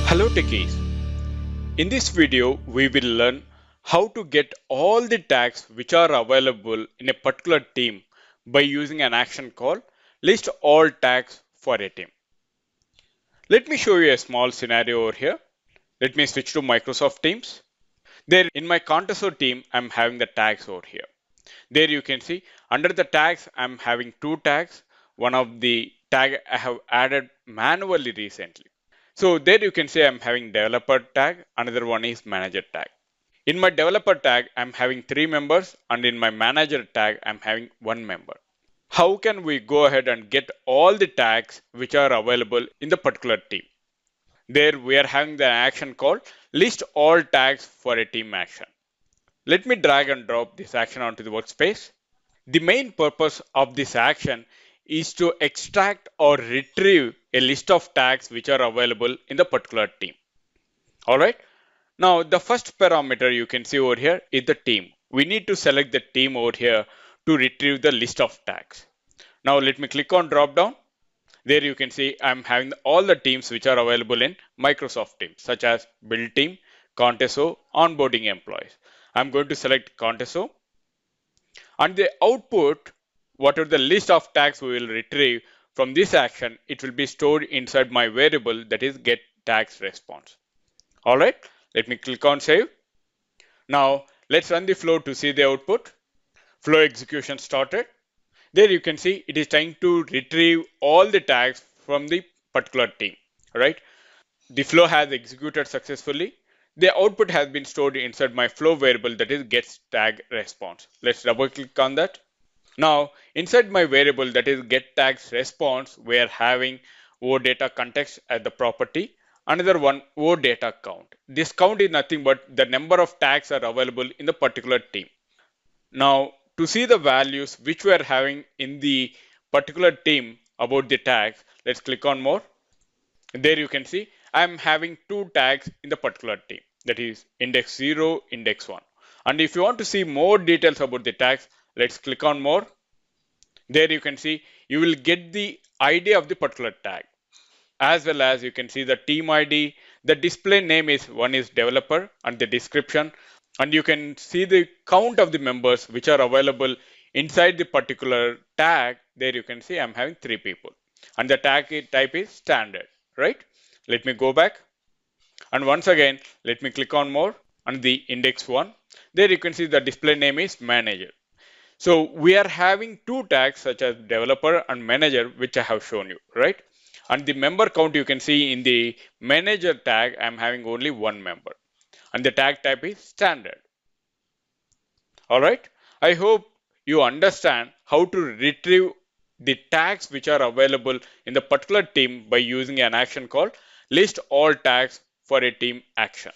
Hello techies. In this video, we will learn how to get all the tags which are available in a particular team by using an action called list all tags for a team. Let me show you a small scenario over here. Let me switch to Microsoft Teams. There in my Contoso team, I'm having the tags over here. There you can see under the tags, I'm having two tags. One of the tag I have added manually recently. So there you can see I'm having developer tag, another one is manager tag. In my developer tag, I'm having three members, and in my manager tag, I'm having one member. How can we go ahead and get all the tags which are available in the particular team? There we are having the action called list all tags for a team action. Let me drag and drop this action onto the workspace. The main purpose of this action is to extract or retrieve a list of tags which are available in the particular team. Alright, now the first parameter you can see over here is the team. We need to select the team over here to retrieve the list of tags. Now let me click on drop down. There you can see I'm having all the teams which are available in Microsoft Teams, such as build team, Contoso, onboarding employees. I'm going to select Contoso, and the output, whatever the list of tags we will retrieve from this action, it will be stored inside my variable, that is get tags response. All right, let me click on save. Now let's run the flow to see the output. Flow execution started. There you can see it is trying to retrieve all the tags from the particular team, right? The flow has executed successfully. The output has been stored inside my flow variable, that is gets tag response. Let's double click on that. Now inside my variable, that is get tags response, we are having OData context as the property. Another one, OData count. This count is nothing but the number of tags are available in the particular team. Now to see the values which we are having in the particular team about the tags, let's click on more. There you can see I'm having two tags in the particular team, that is index 0, index 1. And if you want to see more details about the tags, let's click on more. There you can see you will get the ID of the particular tag, as well as you can see the team ID. The display name is one is developer and the description, and you can see the count of the members which are available inside the particular tag. There you can see I'm having three people, and the tag type is standard, right? Let me go back, and once again let me click on more and the index 1. There you can see the display name is manager. So we are having two tags such as developer and manager, which I have shown you, right? And the member count you can see in the manager tag, I'm having only one member, and the tag type is standard. All right. I hope you understand how to retrieve the tags which are available in the particular team by using an action called list all tags for a team action.